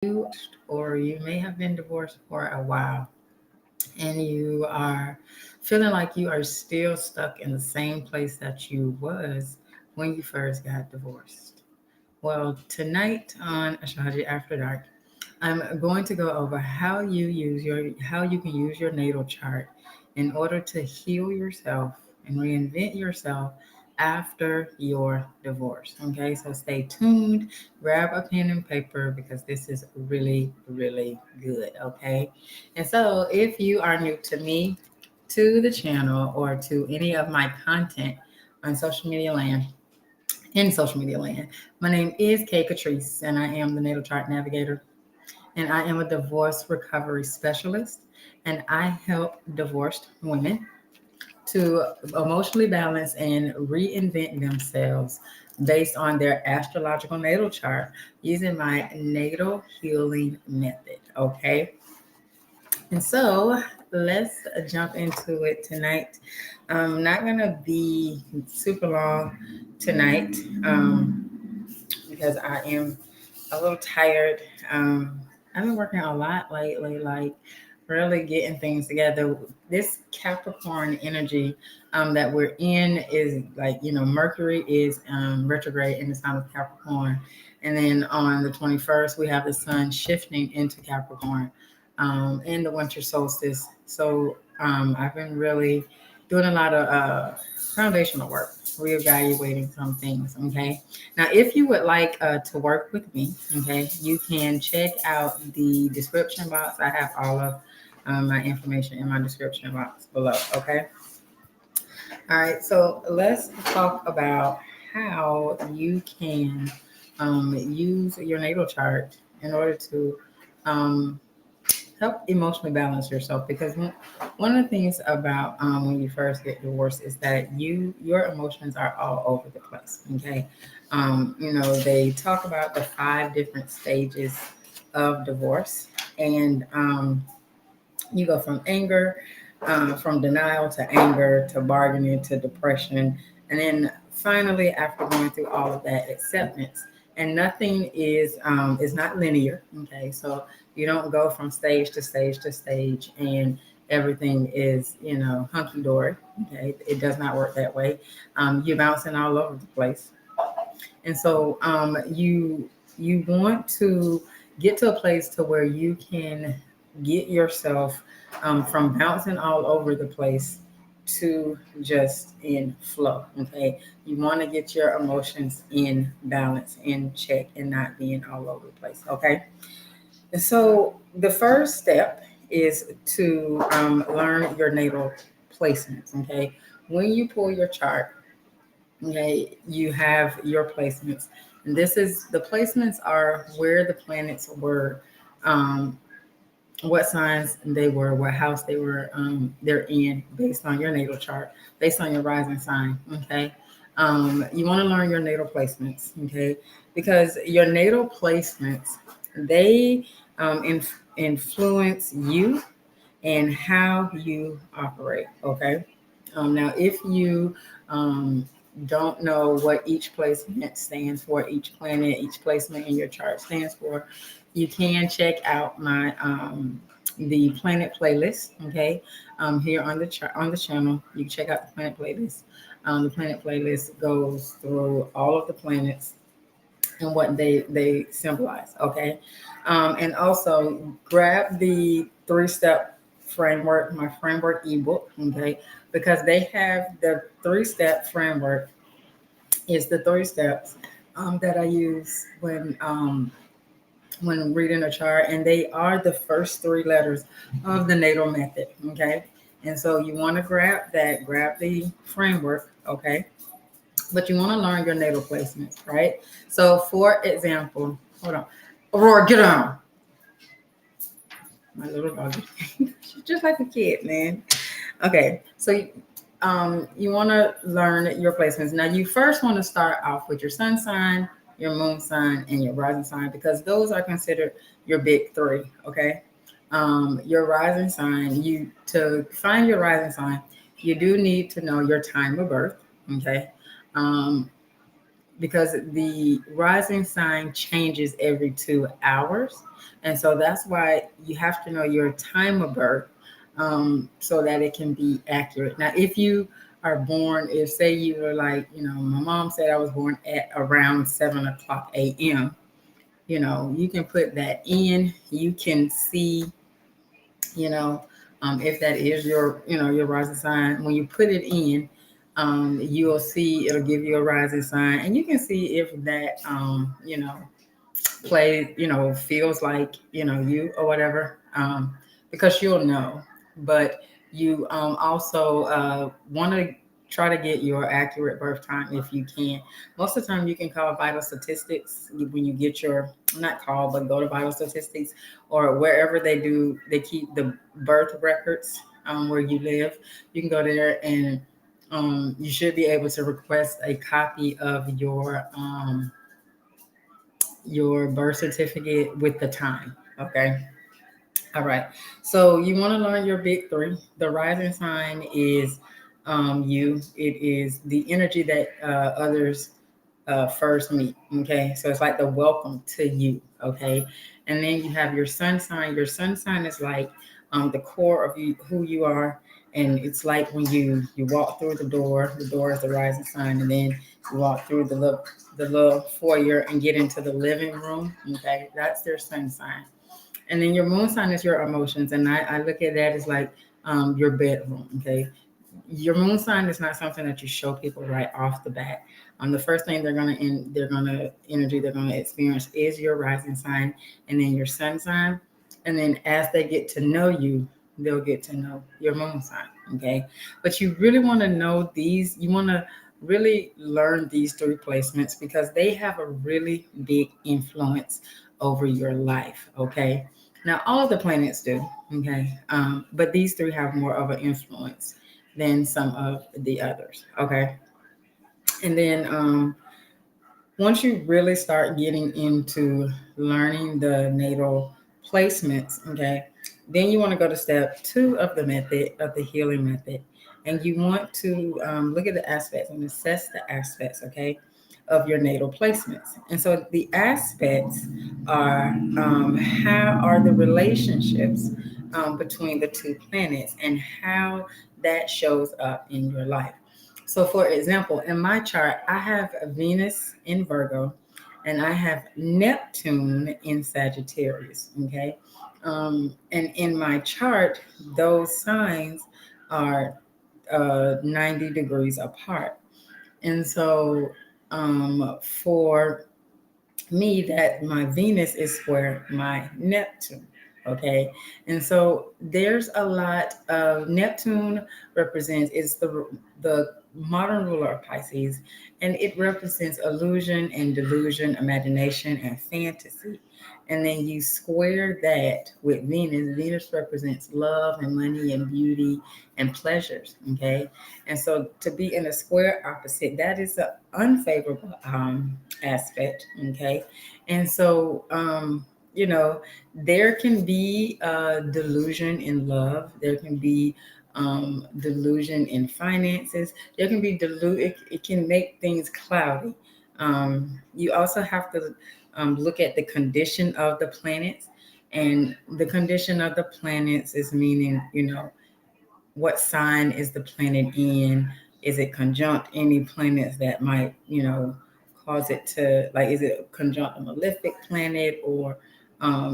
you or you may have been divorced for a while and you are feeling like you are still stuck in the same place that you was when you first got divorced. Well, tonight on Astrology After Dark, I'm going to go over how you can use your natal chart in order to heal yourself and reinvent yourself after your divorce. Okay, so stay tuned, grab a pen and paper because this is really, really good. Okay, and so if you are new to me, to the channel, or to any of my content on social media land, in social media land. My name is kkatrice, and I am the Natal Chart Navigator, and I am a divorce recovery specialist, and I help divorced women to emotionally balance and reinvent themselves based on their astrological natal chart using my natal healing method. Okay, and so let's jump into it tonight. I'm not gonna be super long tonight. Because I am a little tired. I've been working a lot lately, like really getting things together. This Capricorn energy that we're in is like, Mercury is retrograde in the sign of Capricorn. And then on the 21st, we have the sun shifting into Capricorn in the winter solstice. So I've been really doing a lot of foundational work, reevaluating some things. Okay. Now, if you would like to work with me, okay, you can check out the description box. I have all of my information in my description box below. Okay. All right. So let's talk about how you can use your natal chart in order to um, help emotionally balance yourself, because one of the things about when you first get divorced is that your emotions are all over the place. Okay. They talk about the 5 different stages of divorce, and you go from anger, from denial to anger to bargaining to depression, and then finally, after going through all of that, acceptance. And nothing is not linear. Okay, so you don't go from stage to stage to stage, and everything is hunky dory. Okay, it does not work that way. You're bouncing all over the place, and so you want to get to a place to where you can get yourself from bouncing all over the place to just in flow. Okay, you want to get your emotions in balance, in check, and not being all over the place. Okay, and so the first step is to learn your natal placements. Okay, when you pull your chart, okay, you have your placements. And this is the placements are where the planets were, um, what signs they were, what house they're in based on your natal chart, based on your rising sign. Okay. You want to learn your natal placements, okay? Because your natal placements, they influence you and how you operate. Okay. Now, if you don't know what each placement stands for, each planet, each placement in your chart stands for, you can check out my the planet playlist. Okay, here on the channel, you can check out the planet playlist. The planet playlist goes through all of the planets and what they symbolize. Okay, and also grab the 3-step framework, my framework ebook. Okay, because they have the 3-step framework is the 3 steps that I use when reading a chart, and they are the first 3 letters of the natal method. Okay, and so you want to grab the framework. Okay, but you want to learn your natal placements, right? So, for example, hold on, Aurora, get on. My little dog, she's just like a kid, man. Okay, so you want to learn your placements. Now, you first want to start off with your sun sign, your moon sign, and your rising sign, because those are considered your big 3. Okay, your rising sign. You to find your rising sign, you do need to know your time of birth. Okay, um, because the rising sign changes every 2 hours. And so that's why you have to know your time of birth, so that it can be accurate. Now, if you are born, if say you were like, my mom said I was born at around 7 o'clock a.m., you can put that in. You can see, you know, if that is your rising sign. When you put it in, you'll see it'll give you a rising sign, and you can see if that, play, feels like, you or whatever, because you'll know. But you also want to try to get your accurate birth time if you can. Most of the time, you can call vital statistics when you get your, not call, but go to vital statistics or wherever they keep the birth records, where you live. You can go there and you should be able to request a copy of your birth certificate with the time. Okay. All right. So you want to learn your big three. The rising sign is you. It is the energy that others first meet. Okay. So it's like the welcome to you. Okay. And then you have your sun sign. Your sun sign is like the core of you, who you are. And it's like when you walk through the door is the rising sign, and then you walk through the little foyer and get into the living room. Okay, that's their sun sign. And then your moon sign is your emotions, and I look at that as like your bedroom. Okay, your moon sign is not something that you show people right off the bat. The first thing they're gonna experience is your rising sign, and then your sun sign, and then as they get to know you, they'll get to know your moon sign. Okay, but you really want to know these. You want to really learn these three placements because they have a really big influence over your life. Okay, now all of the planets do. Okay, but these three have more of an influence than some of the others. Okay. And then once you really start getting into learning the natal placements, okay, then you want to go to step two of the method, of the healing method. And you want to look at the aspects and assess the aspects, okay, of your natal placements. And so the aspects are how are the relationships between the two planets and how that shows up in your life. So, for example, in my chart, I have Venus in Virgo and I have Neptune in Sagittarius. Okay. And in my chart, those signs are 90 degrees apart. And so, for me, that my Venus is square my Neptune. Okay. And so there's a lot of Neptune represents is the modern ruler of Pisces, and it represents illusion and delusion, imagination and fantasy. And then you square that with Venus. Venus represents love and money and beauty and pleasures. Okay. And so to be in a square opposite, that is an unfavorable aspect. Okay. And so, there can be delusion in love. There can be delusion in finances. There can be it can make things cloudy. You also have to look at the condition of the planets. And the condition of the planets is meaning, what sign is the planet in? Is it conjunct any planets that might, cause it to, like, is it conjunct a malefic planet, or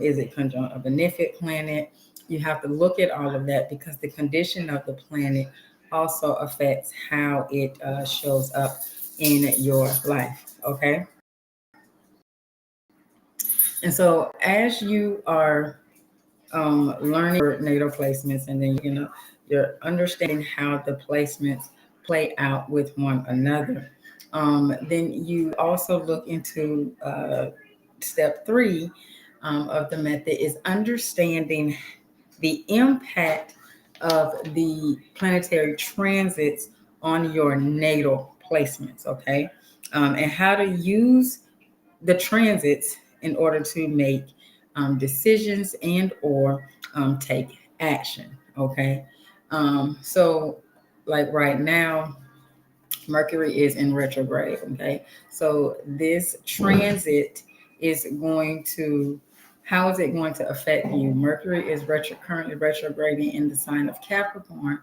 is it conjunct a benefic planet? You have to look at all of that because the condition of the planet also affects how it shows up in your life. Okay. And so as you are learning your natal placements, and then you're understanding how the placements play out with one another. Then you also look into step three of the method is understanding the impact of the planetary transits on your natal placements. Okay, and how to use the transits in order to make decisions and or take action. Okay. So like right now, Mercury is in retrograde. Okay. So this transit is going to, how is it going to affect you? Mercury is currently retrograding in the sign of Capricorn,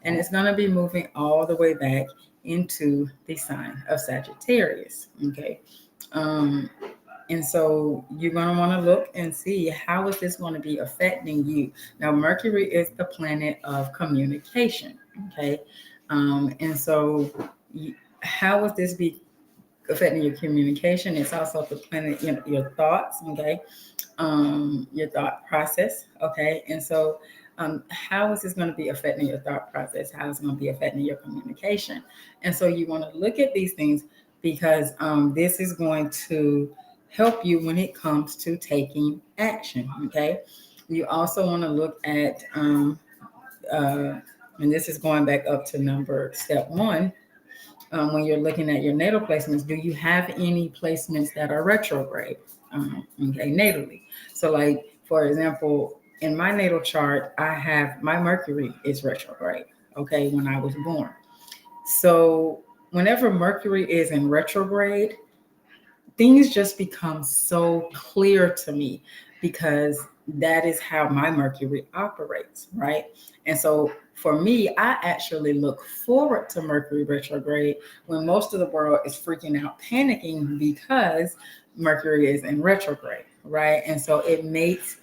and it's going to be moving all the way back into the sign of Sagittarius. Okay. Um, and so you're going to want to look and see how is this going to be affecting you. Now, Mercury is the planet of communication. Okay. And so how is this be affecting your communication? It's also the planet, your thoughts. Okay. Your thought process. Okay. And so how is this going to be affecting your thought process? How is it going to be affecting your communication? And so you want to look at these things because this is going to help you when it comes to taking action. Okay. You also want to look at, uh, and this is going back up to step one, when you're looking at your natal placements, do you have any placements that are retrograde? Okay, natally. So, like for example, in my natal chart, I have my Mercury is retrograde. Okay, when I was born. So, whenever Mercury is in retrograde, things just become so clear to me because that is how my Mercury operates, right? And so for me, I actually look forward to Mercury retrograde when most of the world is freaking out, panicking because Mercury is in retrograde, right? And so it makes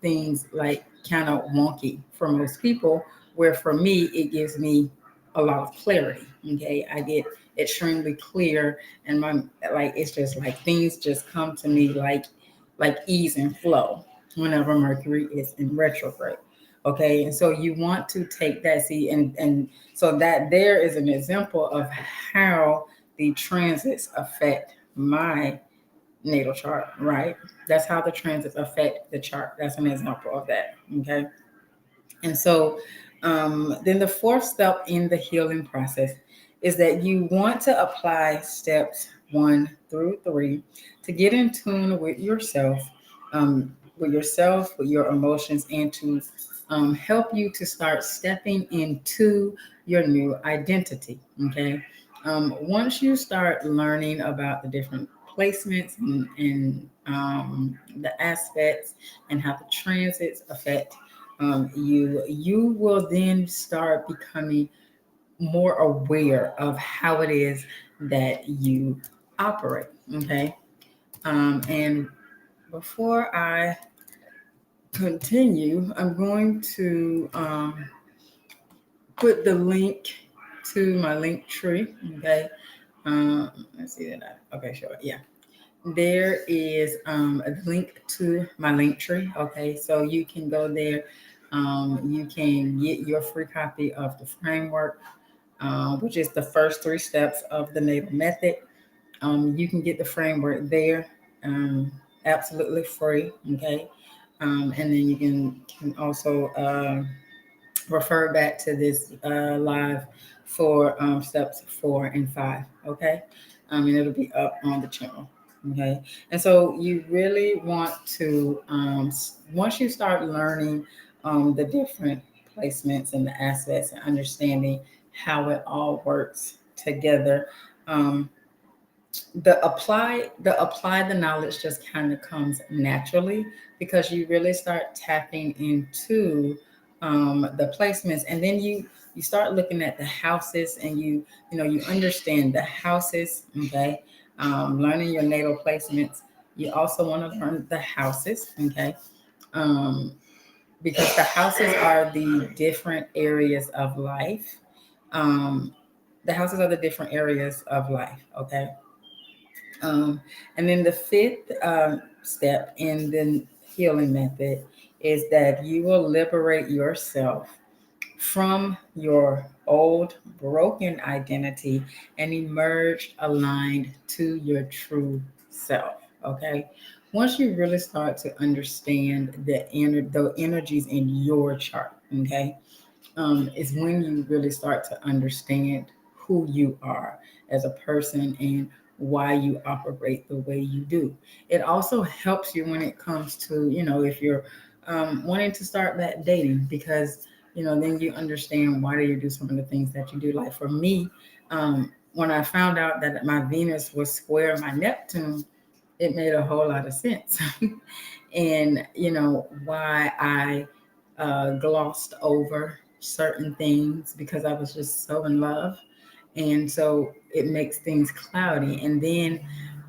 things like kind of wonky for most people, where for me it gives me a lot of clarity. Okay, I get extremely clear, and my like it's just like things just come to me like ease and flow whenever Mercury is in retrograde. Okay, and so you want to take that, see, and so that there is an example of how the transits affect my natal chart, right? That's how the transits affect the chart. That's an example of that. Okay. And so then the fourth step in the healing process is that you want to apply steps 1 through 3 to get in tune with your emotions, and to help you to start stepping into your new identity. Okay. Once you start learning about the different placements and the aspects and how the transits affect you will then start becoming more aware of how it is that you operate. Okay. And before I continue, I'm going to put the link to my link tree. Okay. Let's see that. Okay, sure. Yeah. There is a link to my link tree. Okay, so you can go there. You can get your free copy of the framework, which is the first 3 steps of the natal method. You can get the framework there, absolutely free. Okay, and then you can also refer back to this live for steps 4 and 5. Okay, and it'll be up on the channel. Okay, and so you really want to once you start learning the different placements and the aspects and understanding how it all works together. The apply the knowledge just kind of comes naturally because you really start tapping into the placements, and then you start looking at the houses, and you understand the houses. Okay. Learning your natal placements, you also want to learn the houses. Okay. um, because the houses are the different areas of life. um, the houses are the different areas of life. Okay. um, and then the fifth step in the healing method is that you will liberate yourself from your old broken identity and emerge aligned to your true self. Okay. Once you really start to understand the energies in your chart, okay, is when you really start to understand who you are as a person and why you operate the way you do. It also helps you when it comes to, if you're wanting to start that dating, because, then you understand why do you do some of the things that you do. Like for me, When I found out that my Venus was square my Neptune, it made a whole lot of sense. And why I glossed over certain things because I was just so in love, and so it makes things cloudy. And then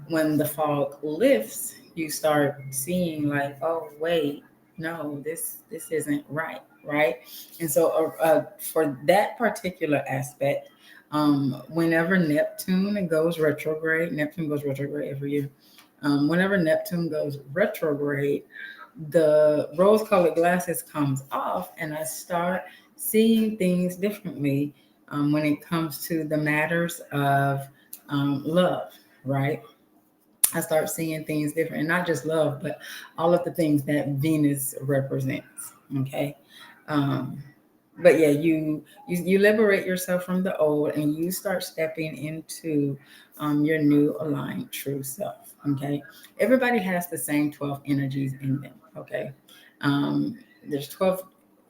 when the fog lifts, you start seeing like, oh wait, no, this isn't right, right? And so for that particular aspect, whenever Neptune goes retrograde every year. Whenever Neptune goes retrograde, the rose-colored glasses comes off, and I start seeing things differently when it comes to the matters of love, right? I start seeing things different, and not just love, but all of the things that Venus represents. Okay, um, but yeah, you liberate yourself from the old, and you start stepping into your new aligned true self. Okay, everybody has the same 12 energies in them. Okay, um, there's 12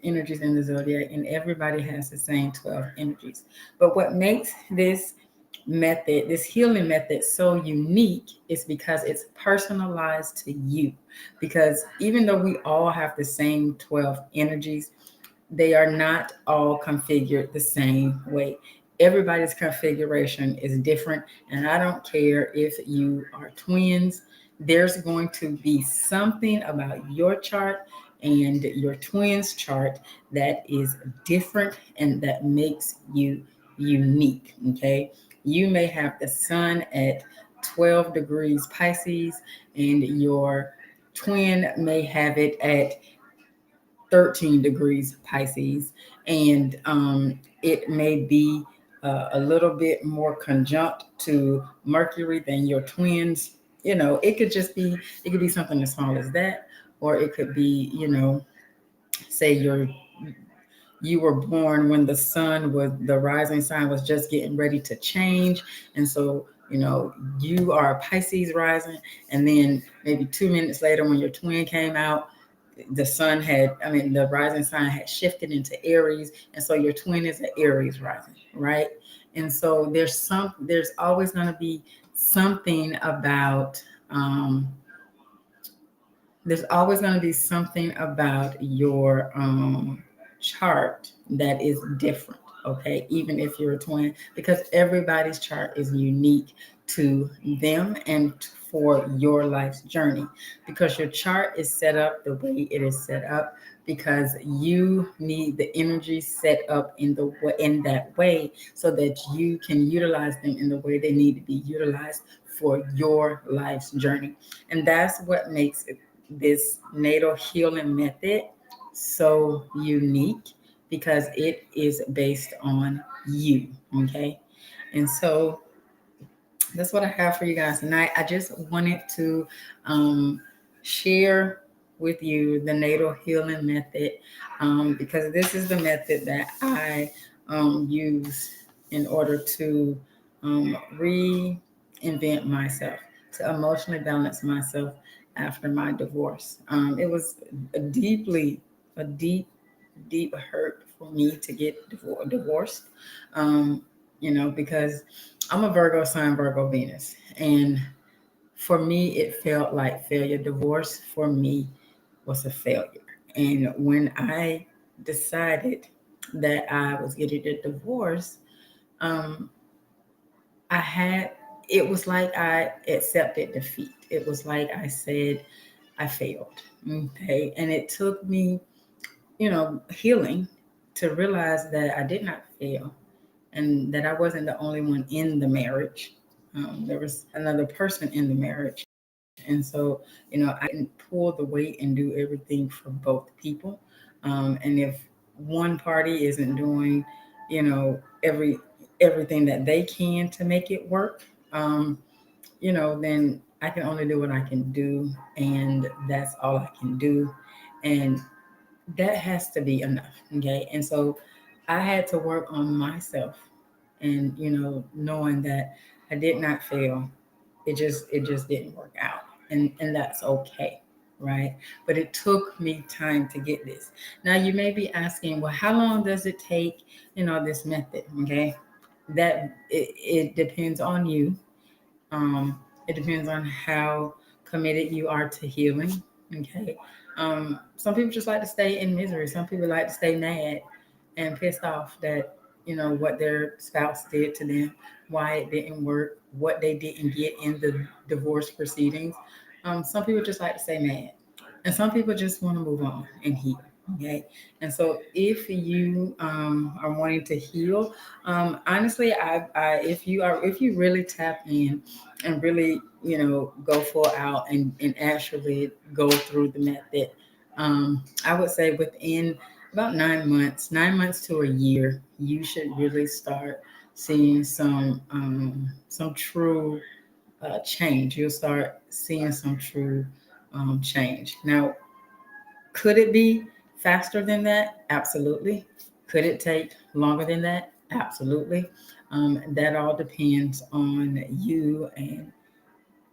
energies in the zodiac, and everybody has the same 12 energies. But what makes this healing method so unique is because it's personalized to you. Because even though we all have the same 12 energies, they are not all configured the same way. Everybody's configuration is different, and I don't care if you are twins. There's going to be something about your chart and your twins chart that is different and that makes you unique. Okay, you may have the sun at 12 degrees Pisces, and your twin may have it at 13 degrees Pisces, and it may be a little bit more conjunct to Mercury than your twins. It could be something as small as that, or it could be, say you were born when the rising sign was just getting ready to change. And so, you are a Pisces rising, and then maybe 2 minutes later when your twin came out, the rising sign had shifted into Aries, and so your twin is an Aries rising, right? And so there's always going to be something about there's always going to be something about your chart that is different. Okay, even if you're a twin, because everybody's chart is unique to them and for your life's journey, because your chart is set up the way it is set up, because you need the energy set up in that way so that you can utilize them in the way they need to be utilized for your life's journey. And that's what makes this natal healing method so unique, because it is based on you. Okay, and so that's what I have for you guys tonight. I just wanted to share with you the natal healing method, because this is the method that I use in order to reinvent myself, to emotionally balance myself after my divorce. It was a deep hurt for me to get divorced, um, because I'm a Virgo Sun, Virgo Venus. And for me, it felt like failure. Divorce for me was a failure. And when I decided that I was getting a divorce, um, I had, it was like I accepted defeat. It was like I said, I failed. Okay. And it took me, healing to realize that I did not fail and that I wasn't the only one in the marriage. There was another person in the marriage. And so, I didn't pull the weight and do everything for both people. And if one party isn't doing, you know, every everything that they can to make it work, then I can only do what I can do, and that's all I can do. And that has to be enough. Okay. And so I had to work on myself, and knowing that I did not fail. It just didn't work out. And that's okay. Right. But it took me time to get this. Now you may be asking, well, how long does it take, this method? Okay. that it depends on you. um, it depends on how committed you are to healing. Okay. Some people just like to stay in misery. Some people like to stay mad and pissed off that, what their spouse did to them, why it didn't work, what they didn't get in the divorce proceedings. Some people just like to stay mad, and some people just want to move on and heal. Okay. And so if you are wanting to heal, honestly, if you really tap in and really, go full out and actually go through the method, I would say within about 9 months, 9 months to a year, you should really start seeing some true change. You'll start seeing some true change. Now, could it be faster than that? Absolutely. Could it take longer than that? Absolutely. That all depends on you and,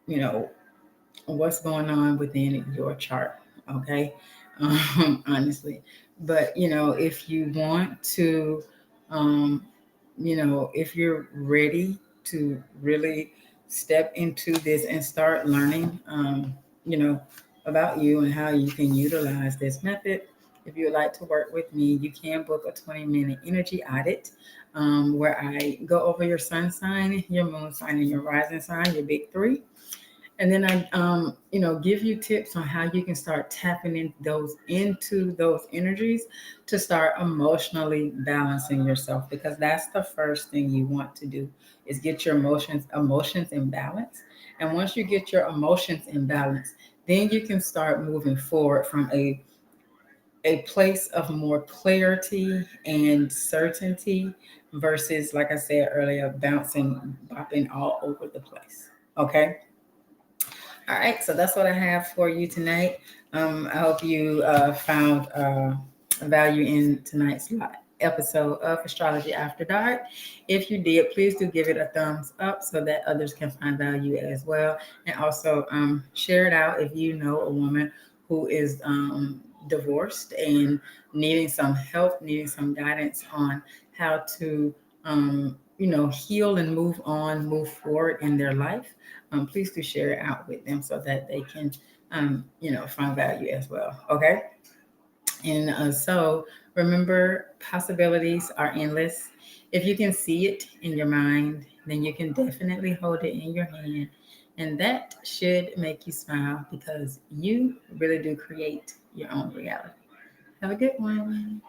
you know, what's going on within your chart. Okay. Honestly. But, if you want to, um, if you're ready to really step into this and start learning, you know, about you and how you can utilize this method, if you would like to work with me, you can book a 20-minute energy audit, where I go over your sun sign, your moon sign, and your rising sign, your big three. And then I, give you tips on how you can start tapping into those energies to start emotionally balancing yourself, because that's the first thing you want to do is get your emotions in balance. And once you get your emotions in balance, then you can start moving forward from a place of more clarity and certainty versus, like I said earlier, bouncing, bopping all over the place. Okay. All right, so that's what I have for you tonight. I hope you found value in tonight's episode of Astrology After Dark. If you did, please do give it a thumbs up so that others can find value as well. And also share it out if you know a woman who is divorced and needing some help, needing some guidance on how to, heal and move on, move forward in their life. Please do share it out with them so that they can, find value as well. Okay. And so remember, possibilities are endless. If you can see it in your mind, then you can definitely hold it in your hand. And that should make you smile because you really do create your own reality. Have a good one.